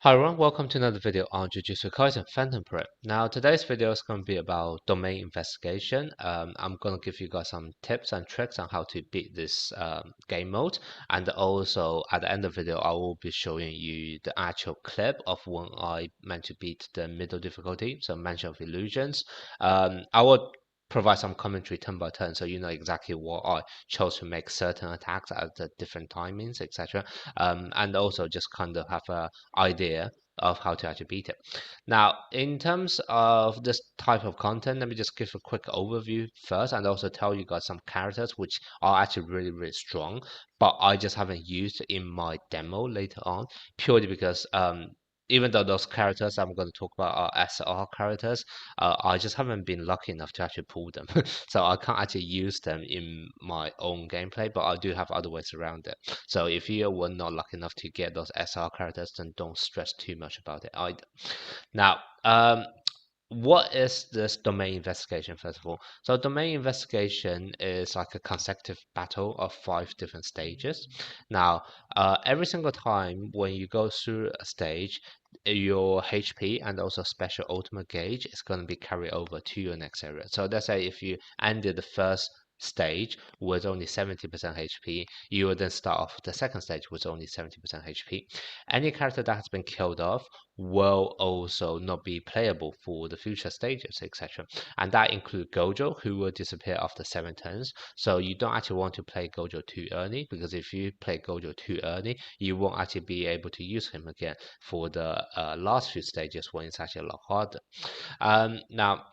Hi everyone, welcome to another video on Jujutsu Kaisen Phantom Prep. Now today's video is going to be about domain investigation. I'm going to give you guys some tips and tricks on how to beat this game mode, and also at the end of the video I will be showing you the actual clip of when I meant to beat the middle difficulty, so Mansion of Illusions. I will provide some commentary turn by turn so you know exactly what I chose to make certain attacks at the different timings, etc. And also just kind of have a idea of how to actually beat it. Now, in terms of this type of content, let me just give a quick overview first and also tell you guys some characters which are actually really strong, but I just haven't used in my demo later on, purely because even though those characters I'm going to talk about are SR characters, I just haven't been lucky enough to actually pull them. So I can't actually use them in my own gameplay, but I do have other ways around it. So if you were not lucky enough to get those SR characters, then don't stress too much about it either. Now, what is this domain investigation, first of all? So domain investigation is like a consecutive battle of 5 different stages. Now, every single time when you go through a stage, your HP and also special ultimate gauge is going to be carried over to your next area. So let's say if you ended the first stage with only 70% HP, you will then start off the second stage with only 70% HP. Any character that has been killed off will also not be playable for the future stages, etc. And that includes Gojo, who will disappear after 7 turns. So you don't actually want to play Gojo too early, because if you play Gojo too early, you won't actually be able to use him again for the last few stages when it's actually a lot harder. Now,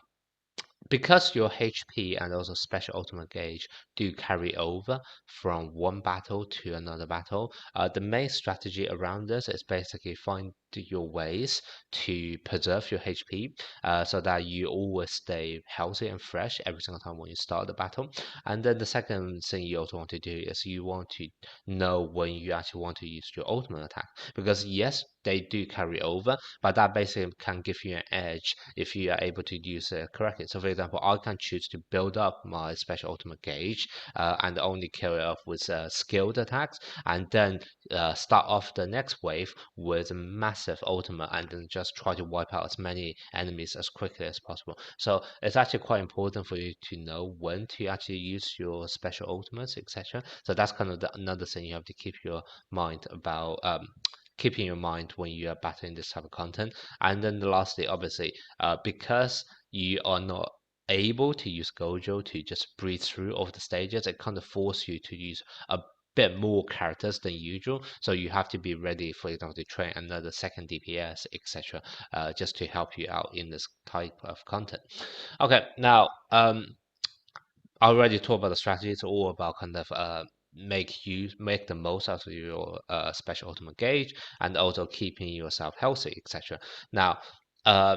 because your HP and also special ultimate gauge do carry over from one battle to another battle, the main strategy around this is basically find your ways to preserve your HP so that you always stay healthy and fresh every single time when you start the battle. And then the second thing you also want to do is you want to know when you actually want to use your ultimate attack, because yes, they do carry over, but that basically can give you an edge if you are able to use it correctly. So for example, I can choose to build up my special ultimate gauge and only kill it off with skilled attacks, and then start off the next wave with a massive ultimate, and then just try to wipe out as many enemies as quickly as possible. So it's actually quite important for you to know when to actually use your special ultimates, etc. So that's kind of another thing you have to keep your mind about. Keeping your mind when you are battling this type of content. And then lastly, obviously, because you are not able to use Gojo to just breathe through all the stages, it kind of forces you to use a bit more characters than usual. So you have to be ready, for example, to train another second DPS, etc., just to help you out in this type of content. Okay, now I already talked about the strategy. It's all about kind of make the most out of your special ultimate gauge, and also keeping yourself healthy, etc. Now, uh,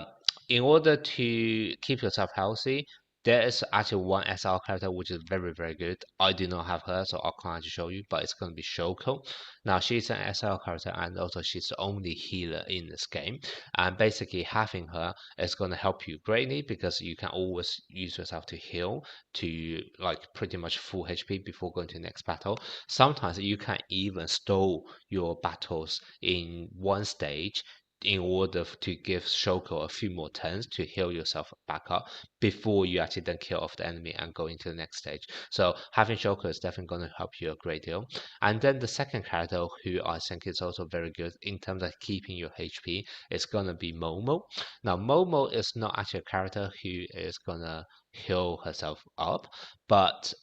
in order to keep yourself healthy, there is actually one SR character which is very good. I do not have her, so I can't actually show you, but it's going to be Shoko. Now, she's an SR character, and also she's the only healer in this game. And basically, having her is going to help you greatly, because you can always use yourself to heal to like pretty much full HP before going to the next battle. Sometimes you can even stall your battles in one stage in order to give Shoko a few more turns to heal yourself back up before you actually then kill off the enemy and go into the next stage. So having Shoko is definitely going to help you a great deal. And then the second character who I think is also very good in terms of keeping your HP is going to be Momo. Now, Momo is not actually a character who is going to heal herself up, but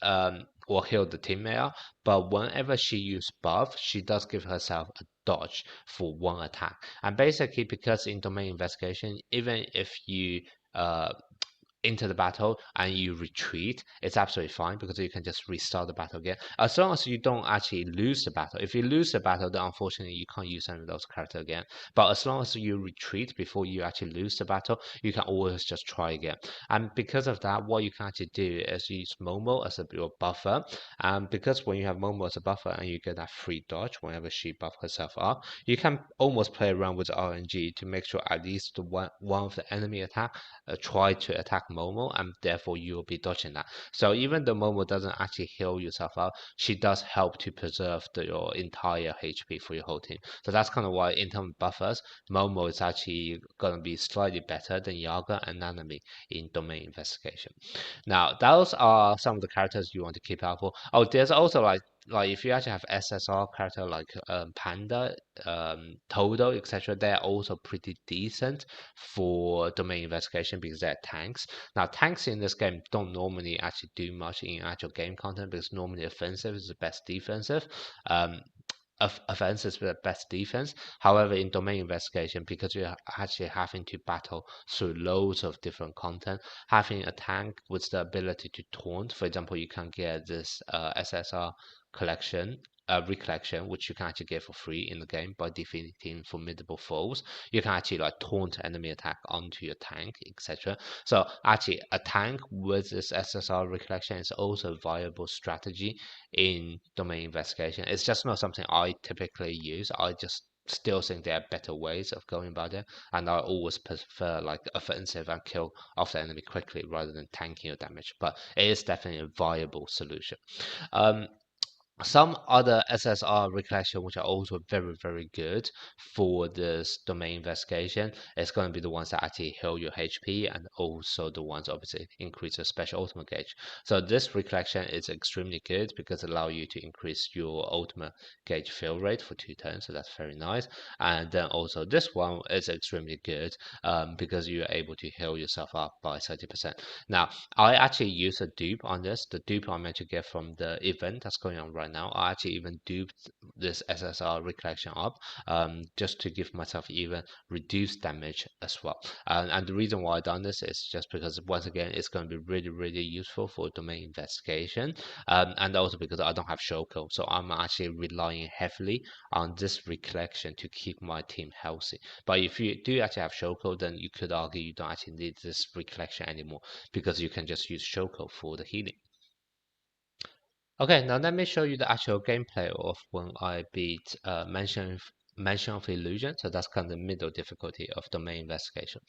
or heal the teammate. But whenever she uses buff, she does give herself a dodge for one attack. And basically, because in domain investigation, even if you into the battle and you retreat, it's absolutely fine, because you can just restart the battle again. As long as you don't actually lose the battle. If you lose the battle, then unfortunately you can't use any of those characters again. But as long as you retreat before you actually lose the battle, you can always just try again. And because of that, what you can actually do is use Momo as your buffer. And because when you have Momo as a buffer and you get that free dodge whenever she buffs herself up, you can almost play around with RNG to make sure at least one of the enemy attack try to attack Momo, and therefore you will be dodging that. So even though Momo doesn't actually heal yourself out, she does help to preserve your entire HP for your whole team. So that's kind of why in terms of buffers, Momo is actually going to be slightly better than Yaga and Nanami in domain investigation. Now, those are some of the characters you want to keep out for. Oh, there's also like if you actually have SSR character like Panda, Todo, etc., they're also pretty decent for domain investigation because they're tanks. Now, tanks in this game don't normally actually do much in actual game content because normally offensive is the best defensive. Offense is the best defense. However, in domain investigation, because you're actually having to battle through loads of different content, having a tank with the ability to taunt, for example, you can get this SSR collection. Recollection, which you can actually get for free in the game by defeating formidable foes. You can actually like taunt enemy attack onto your tank, etc. So actually, a tank with this SSR recollection is also a viable strategy in domain investigation. It's just not something I typically use. I just still think there are better ways of going about it, and I always prefer like offensive and kill off the enemy quickly rather than tanking your damage. But it is definitely a viable solution. Um, some other SSR recollection which are also very good for this domain investigation is going to be the ones that actually heal your HP and also the ones obviously increase your special ultimate gauge. So this recollection is extremely good because it allows you to increase your ultimate gauge fill rate for 2 turns, so that's very nice. And then also this one is extremely good because you're able to heal yourself up by 30%. Now I actually use a dupe on this. The dupe I meant to get from the event that's going on right now. I actually even duped this SSR recollection up just to give myself even reduced damage as well. And the reason why I done this is just because once again it's going to be really useful for domain investigation, and also because I don't have Shoko, so I'm actually relying heavily on this recollection to keep my team healthy. But if you do actually have Shoko, then you could argue you don't actually need this recollection anymore because you can just use Shoko for the healing. Okay, now let me show you the actual gameplay of when I beat Mansion of Illusion. So that's kind of the middle difficulty of domain investigation.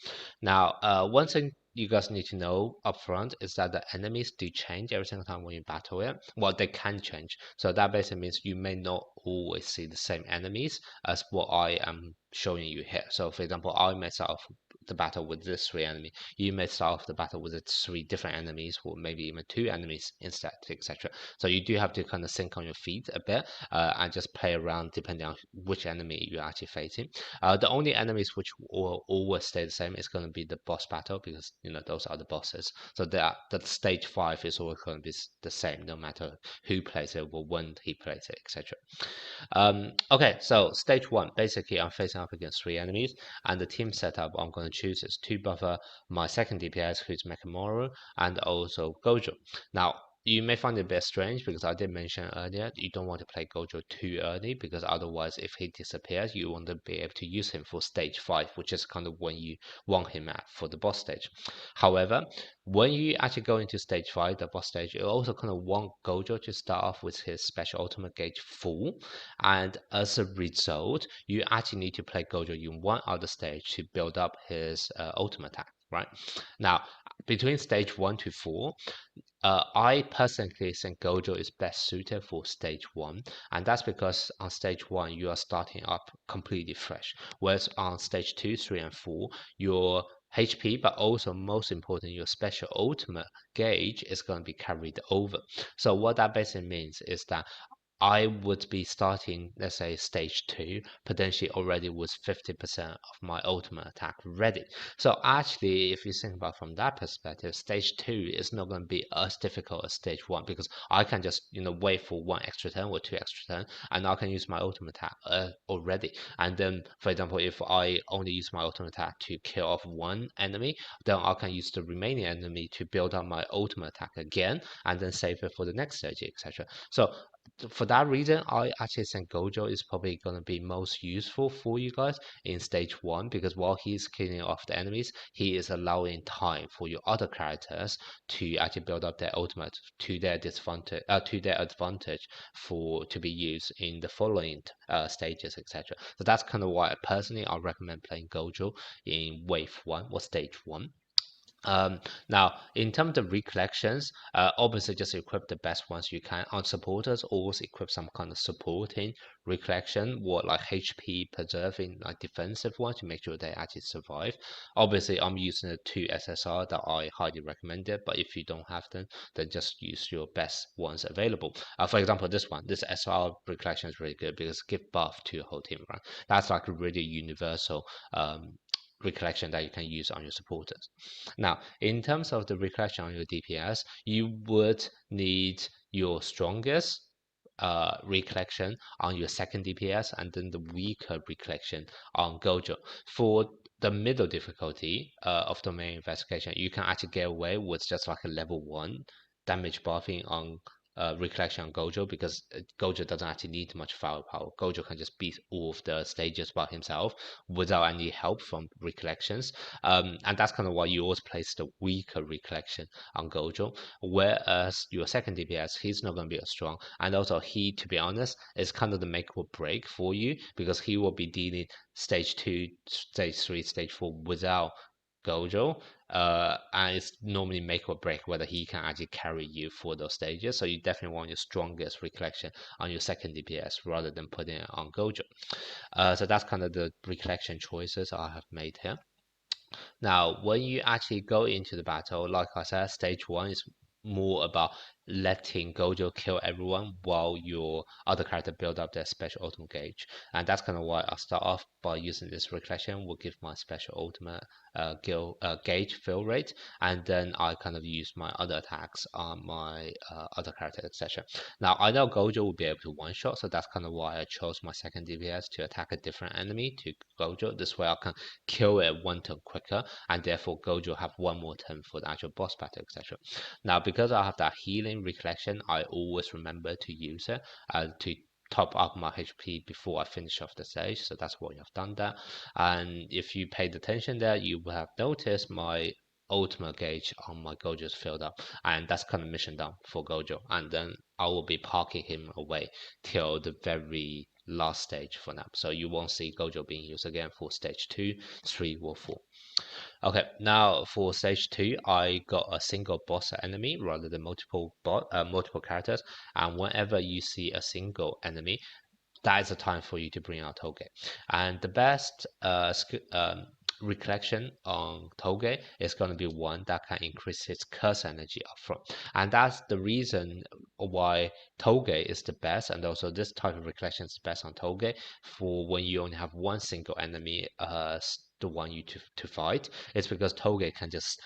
Now, one thing you guys need to know up front is that the enemies do change every single time when you battle it. Well, they can change. So that basically means you may not always see the same enemies as what I am showing you here. So for example, I may start off the battle with this 3 enemy. You may start off the battle with 3 different enemies, or maybe even 2 enemies instead, etc. So you do have to kind of think on your feet a bit and just play around depending on which enemy you're actually facing. The only enemies which will always stay the same is going to be the boss battle because those are the bosses. So that stage 5 is always going to be the same no matter who plays it or when he plays it, etc. Okay, so stage 1, basically I'm facing up against 3 enemies, and the team setup I'm going to choose is to buffer my second DPS, who's Mekamoru, and also Gojo. Now, you may find it a bit strange because I did mention earlier you don't want to play Gojo too early because otherwise if he disappears you want to be able to use him for stage 5, which is kind of when you want him at for the boss stage. However, when you actually go into stage 5, the boss stage, you also kind of want Gojo to start off with his special ultimate gauge full, and as a result you actually need to play Gojo in one other stage to build up his ultimate attack, right? Now, between stage 1 to 4, I personally think Gojo is best suited for stage 1, and that's because on stage 1 you are starting up completely fresh, whereas on stage 2, 3, and 4 your HP, but also most important, your special ultimate gauge is going to be carried over. So what that basically means is that I would be starting, let's say, stage 2, potentially already with 50% of my ultimate attack ready. So actually, if you think about from that perspective, stage 2 is not going to be as difficult as stage 1 because I can just, wait for 1 extra turn or 2 extra turn, and I can use my ultimate attack already. And then, for example, if I only use my ultimate attack to kill off 1 enemy, then I can use the remaining enemy to build up my ultimate attack again, and then save it for the next stage, etc. So for that reason, I actually think Gojo is probably going to be most useful for you guys in stage 1 because while he's killing off the enemies, he is allowing time for your other characters to actually build up their ultimate to their advantage for to be used in the following stages, etc. So that's kind of why personally I recommend playing Gojo in wave 1 or stage 1. Now, in terms of recollections, obviously just equip the best ones you can. On supporters, always equip some kind of supporting recollection, or like HP preserving, like defensive ones to make sure they actually survive. Obviously, I'm using the 2 SSR that I highly recommend it, but if you don't have them, then just use your best ones available. For example, this SR recollection is really good because give buff to your whole team, right? That's like a really universal recollection that you can use on your supporters. Now, in terms of the recollection on your DPS, you would need your strongest recollection on your second DPS and then the weaker recollection on Gojo. For the middle difficulty of domain investigation, you can actually get away with just like a level 1 damage buffing on recollection on Gojo because Gojo doesn't actually need much firepower. Gojo can just beat all of the stages by himself without any help from recollections. And that's kind of why you always place the weaker recollection on Gojo. Whereas your second DPS, he's not going to be as strong. And also, he, to be honest, is kind of the make or break for you because he will be dealing stage 2, stage 3, stage 4 without Gojo, and it's normally make or break whether he can actually carry you for those stages. So you definitely want your strongest recollection on your second DPS rather than putting it on Gojo. So that's kind of the recollection choices I have made here. Now, when you actually go into the battle, like I said, stage 1 is more about letting Gojo kill everyone while your other character build up their special ultimate gauge. And that's kind of why I start off by using this recollection, will give my special ultimate gauge fill rate, and then I kind of use my other attacks on my other character, etc. Now, I know Gojo will be able to one-shot, so that's kind of why I chose my second DPS to attack a different enemy to Gojo. This way I can kill it one turn quicker, and therefore Gojo have one more turn for the actual boss battle, etc. Now, because I have that healing recollection, I always remember to use it to top up my HP before I finish off the stage. So that's why I've done that. And if you paid attention there, you will have noticed my ultimate gauge on my Gojo is filled up, and that's kind of mission done for Gojo. And then I will be parking him away till the very last stage for now. So you won't see Gojo being used again for stage 2, 3, or 4. Okay, now for stage 2, I got a single boss enemy rather than multiple characters. And whenever you see a single enemy, that is the time for you to bring out Toge. And the best recollection on Toge is going to be one that can increase his curse energy upfront. And that's the reason why Toge is the best, and also this type of recollection is best on Toge for when you only have one single enemy the one you to fight. It's because Toge can just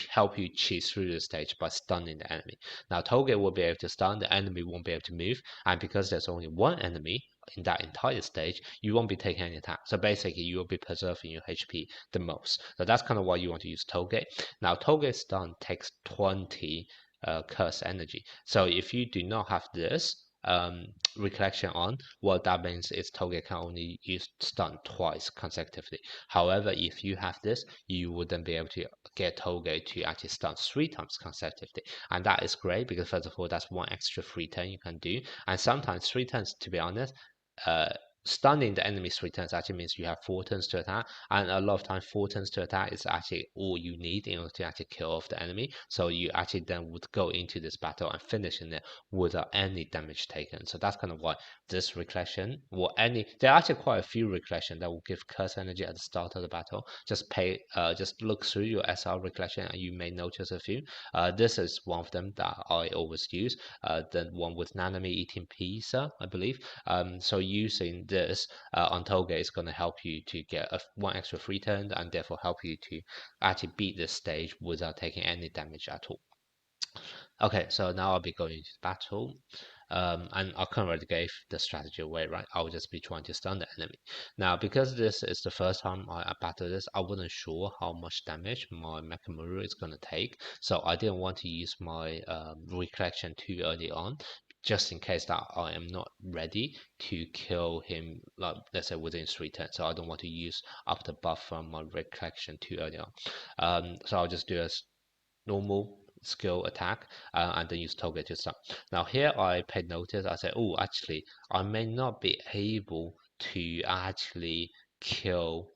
help you cheat through the stage by stunning the enemy. Now Toge will be able to stun, the enemy won't be able to move, and because there's only one enemy in that entire stage, you won't be taking any attack. So basically, you will be preserving your HP the most. So that's kind of why you want to use Toge. Now, Toge's stun takes 20 curse energy. So if you do not have this recollection on, what that means is Toge can only use stun twice consecutively. However, if you have this, you would then be able to get Toge to actually stun 3 times consecutively. And that is great because first of all, that's one extra free turn you can do. And sometimes 3 turns, to be honest, uh, stunning the enemy 3 turns actually means you have 4 turns to attack, and a lot of times 4 turns to attack is actually all you need in order to actually kill off the enemy. So you actually then would go into this battle and finish in it without any damage taken. So that's kind of why this recollection, or any, there are actually quite a few recollection that will give curse energy at the start of the battle. Just look through your SR recollection and you may notice a few. This is one of them that I always use. The one with Nanami eating pizza, I believe. So using this on Toge is going to help you to get one extra free turn and therefore help you to actually beat this stage without taking any damage at all. Okay, so now I'll be going into battle. And I kind of already gave the strategy away, right? I'll just be trying to stun the enemy. Now, because this is the first time I battle this, I wasn't sure how much damage my Mechamaru is going to take. So I didn't want to use my recollection too early on, just in case that I am not ready to kill him, like let's say within 3 turns. So I don't want to use up the buff from my recollection too early on. So I'll just do a normal skill attack and then use Toge to stun. Now here I paid notice, I said, oh, actually I may not be able to actually kill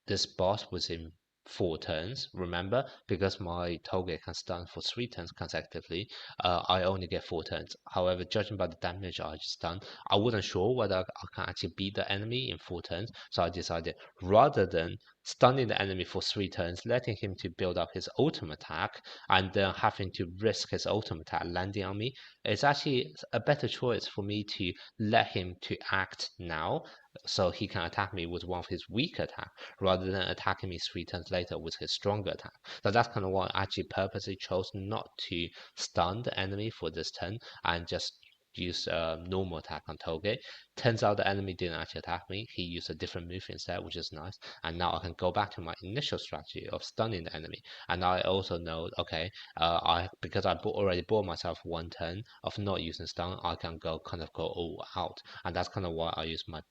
this boss within 4 turns, remember, because my Toge can stun for 3 turns consecutively, I only get 4 turns. However, judging by the damage I just done, I wasn't sure whether I can actually beat the enemy in 4 turns, so I decided rather than stunning the enemy for 3 turns, letting him to build up his ultimate attack, and then having to risk his ultimate attack landing on me, it's actually a better choice for me to let him to act now, so he can attack me with one of his weak attack rather than attacking me 3 turns later with his stronger attack. So that's kind of why I actually purposely chose not to stun the enemy for this turn and just use a normal attack on Toge. Turns out the enemy didn't actually attack me. He used a different move instead, which is nice. And now I can go back to my initial strategy of stunning the enemy. And I also know, okay, because I already bought myself 1 turn of not using stun, I can go all out. And that's kind of why I use my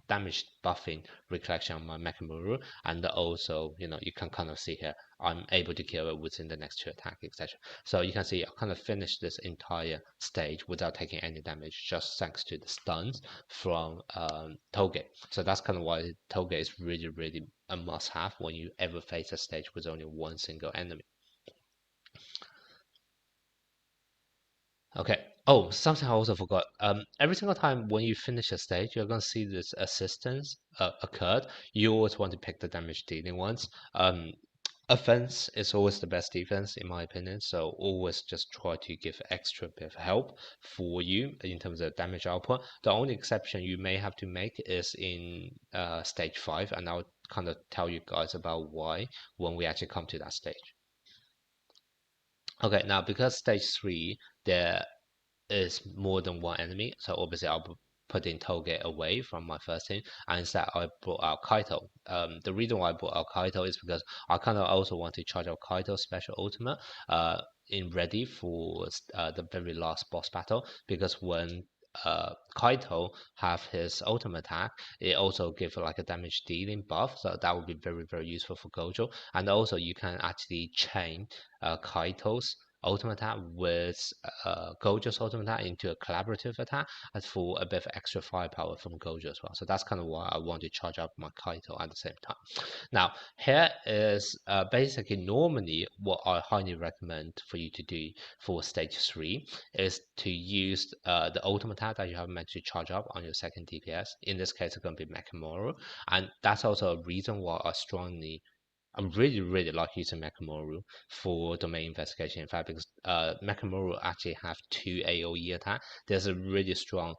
damage buffing recollection on my Mechamaru, and also you can kind of see here I'm able to kill it within the next 2 attacks, etc. So you can see I kind of finished this entire stage without taking any damage, just thanks to the stuns from Toge. So that's kind of why Toge is really a must-have when you ever face a stage with only one single enemy. Okay. Oh, something I also forgot. Every single time when you finish a stage, you're gonna see this assistance occurred. You always want to pick the damage dealing ones. Offense is always the best defense in my opinion, so always just try to give extra bit of help for you in terms of damage output. The only exception you may have to make is in stage 5, and I'll kind of tell you guys about why when we actually come to that stage. Okay, now because stage 3 there is more than one enemy, so obviously I'll put in Toge away from my first team, and instead I brought out Kaito. The reason why I brought out Kaito is because I kind of also want to charge out Kaito's special ultimate in ready for the very last boss battle, because when Kaito have his ultimate attack, it also gives like a damage dealing buff, so that would be very useful for Gojo. And also you can actually chain Kaito's ultimate attack with Gojo's ultimate attack into a collaborative attack, and for a bit of extra firepower from Gojo as well. So that's kind of why I want to charge up my Kaito at the same time. Now, here is basically normally what I highly recommend for you to do for stage 3 is to use the ultimate attack that you have meant to charge up on your second DPS. In this case, it's going to be Mechamaru, and that's also a reason why I'm really like using Mechamaru for domain investigation. In fact, because Mechamaru actually have 2 AoE attack. There's a really strong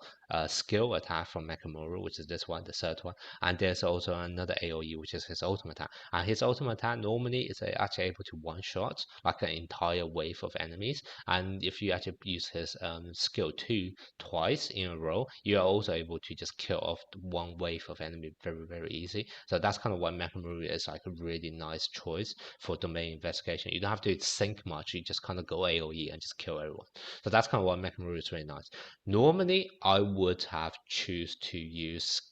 skill attack from Mechamaru, which is this one, the third one, and there's also another AoE, which is his ultimate attack. And his ultimate attack normally is actually able to one-shot like an entire wave of enemies. And if you actually use his skill 2 twice in a row, you are also able to just kill off one wave of enemy very easy. So that's kind of why Mechamaru is like a really nice choice for domain investigation. You don't have to think much, you just kind of go AoE and just kill everyone. So that's kind of why Mechamaru is really nice. Normally I would have choose to use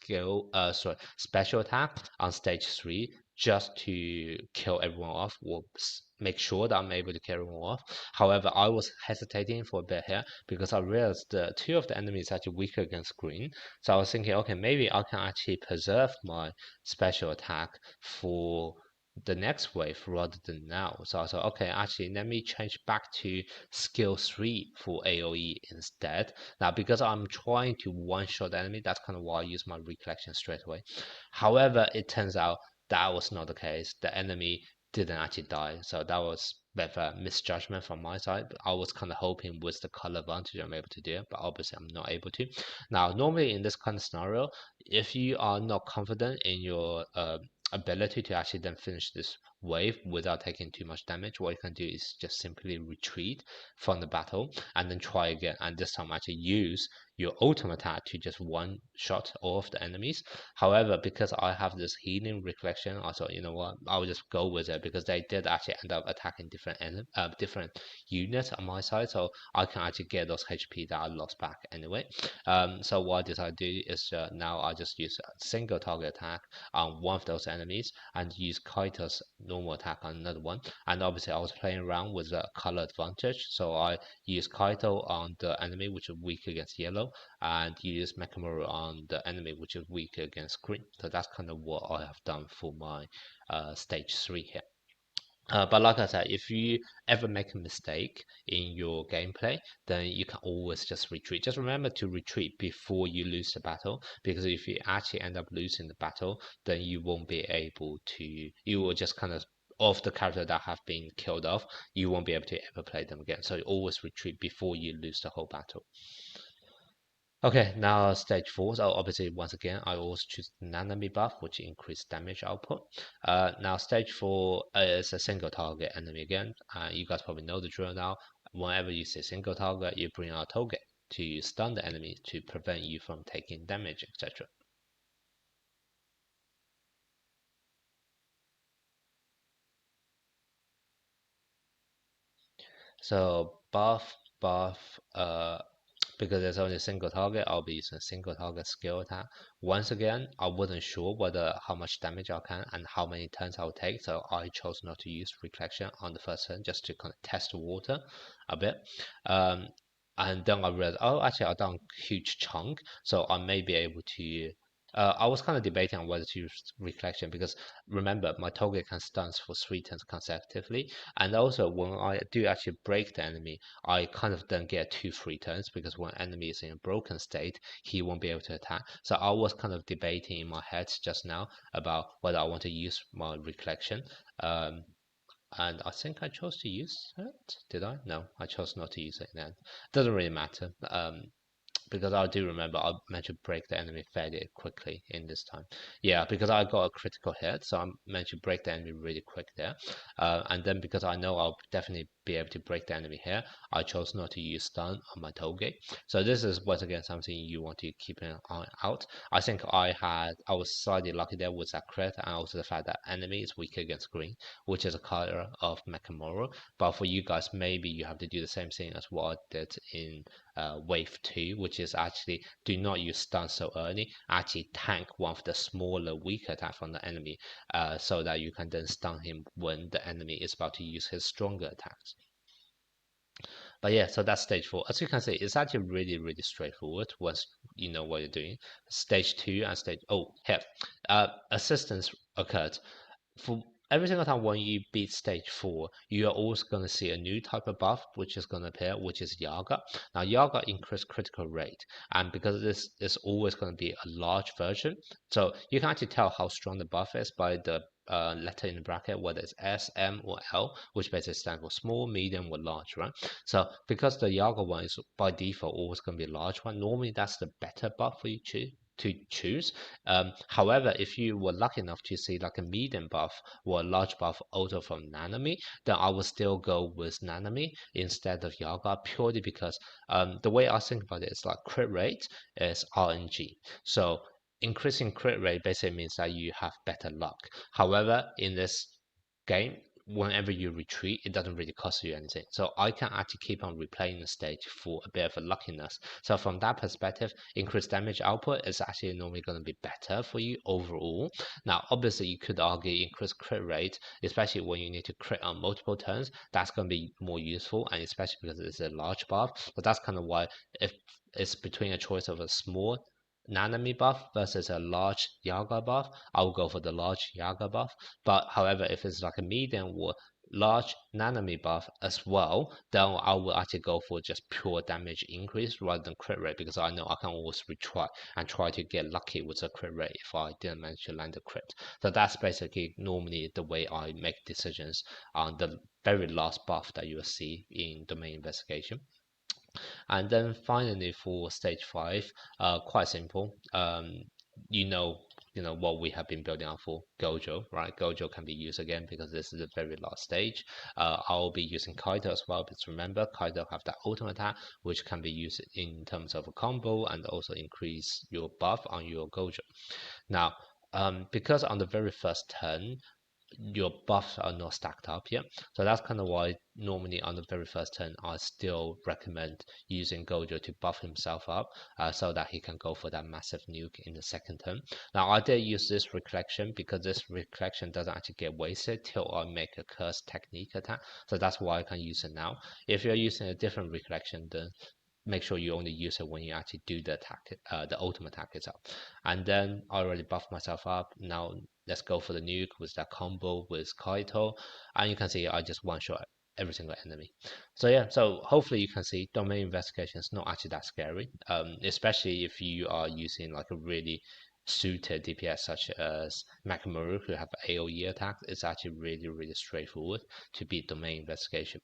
special attack on stage 3 just to kill everyone off, or make sure that I'm able to kill everyone off. However, I was hesitating for a bit here because I realized that 2 of the enemies are actually weaker against green. So I was thinking, okay, maybe I can actually preserve my special attack for the next wave rather than now. So I thought, okay, actually let me change back to skill 3 for AoE instead. Now because I'm trying to one-shot the enemy, that's kind of why I use my recollection straight away. However, it turns out that was not the case. The enemy didn't actually die, so that was a bit of a misjudgment from my side. I was kind of hoping with the color advantage I'm able to do it, but obviously I'm not able to. Now normally in this kind of scenario, if you are not confident in your ability to actually then finish this wave without taking too much damage, what you can do is just simply retreat from the battle and then try again, and this time actually use your ultimate attack to just one shot all of the enemies. However, because I have this healing recollection, I thought, you know what, I'll just go with it, because they did actually end up attacking different units on my side, so I can actually get those HP that I lost back anyway. So what I do is now I just use a single target attack on one of those enemies and use Kaito's normal attack on another one. And obviously I was playing around with the color advantage, so I use Kaito on the enemy which is weak against yellow, battle, and you use Mechamaru on the enemy which is weaker against green. So that's kind of what I have done for my stage 3 here. But like I said, if you ever make a mistake in your gameplay, then you can always just retreat. Just remember to retreat before you lose the battle, because if you actually end up losing the battle, then you won't be able to, you will just kind of the character that have been killed off, you won't be able to ever play them again. So you always retreat before you lose the whole battle. Okay, now stage 4. So obviously, once again, I always choose the Nanami buff, which increase damage output. Now stage 4 is a single target enemy again. You guys probably know the drill now. Whenever you say single target, you bring out Toge to stun the enemy to prevent you from taking damage, etc. So buff, because there's only a single target, I'll be using a single target skill attack. Once again, I wasn't sure whether how much damage I can and how many turns I'll take, so I chose not to use recollection on the first turn just to kind of test the water a bit. And then I realized, oh, actually I've done a huge chunk, so I may be able to. I was kind of debating on whether to use recollection because remember my target can stun for 3 turns consecutively, and also when I do actually break the enemy, I kind of then get 2 free turns because when enemy is in a broken state, he won't be able to attack. So I was kind of debating in my head just now about whether I want to use my recollection. And I think I chose to use it. Did I? No, I chose not to use it then. Doesn't really matter. Because I do remember I meant to break the enemy fairly quickly in this time. Yeah, because I got a critical hit, so I meant to break the enemy really quick there. And then because I know I'll definitely be able to break the enemy here, I chose not to use stun on my Toge. So this is once again something you want to keep an eye out. I think I was slightly lucky there with that crit, and also the fact that enemy is weak against green, which is a color of Mechamaru. But for you guys, maybe you have to do the same thing as what I did in wave 2, which is actually do not use stun so early, actually tank one of the smaller weaker attack from the enemy, so that you can then stun him when the enemy is about to use his stronger attacks. But yeah, so that's stage 4. As you can see, it's actually really straightforward once you know what you're doing. Stage 2 and stage, oh here, assistance occurred. For every single time when you beat stage 4, you are always going to see a new type of buff which is going to appear, which is Yaga. Now Yaga increases critical rate, and because this is always going to be a large version, so you can actually tell how strong the buff is by the letter in the bracket, whether it's S, M, or L, which basically stands for small, medium, or large, right? So because the Yaga one is by default always going to be a large one, normally that's the better buff for you to choose. However, if you were lucky enough to see like a medium buff or a large buff also from Nanami, then I would still go with Nanami instead of Yaga, purely because the way I think about it is like crit rate is RNG. So increasing crit rate basically means that you have better luck. However, in this game, whenever you retreat, it doesn't really cost you anything. So I can actually keep on replaying the stage for a bit of a luckiness. So from that perspective, increased damage output is actually normally going to be better for you overall. Now, obviously, you could argue increased crit rate, especially when you need to crit on multiple turns, that's going to be more useful, and especially because it's a large buff. But that's kind of why if it's between a choice of a small Nanami buff versus a large Yaga buff, I'll go for the large Yaga buff. But however, if it's like a medium or large Nanami buff as well, then I will actually go for just pure damage increase rather than crit rate, because I know I can always retry and try to get lucky with a crit rate if I didn't manage to land a crit. So that's basically normally the way I make decisions on the very last buff that you will see in domain investigation. And then finally for stage 5, quite simple. You know, what we have been building up for Gojo, right? Gojo can be used again because this is the very last stage. I'll be using Kaito as well, because remember, Kaito have that ultimate attack, which can be used in terms of a combo and also increase your buff on your Gojo. Now, because on the very first turn, your buffs are not stacked up yet. So that's kind of why normally on the very first turn, I still recommend using Gojo to buff himself up so that he can go for that massive nuke in the second turn. Now, I did use this recollection because this recollection doesn't actually get wasted till I make a curse technique attack. So that's why I can use it now. If you're using a different recollection, then make sure you only use it when you actually do the attack, the ultimate attack itself. And then I already buffed myself up. Now let's go for the nuke with that combo with Kaito, and you can see I just one shot every single enemy. So yeah, so hopefully you can see domain investigation is not actually that scary, especially if you are using like a really suited DPS such as Makimaru who have AoE attacks. It's actually really straightforward to beat domain investigation.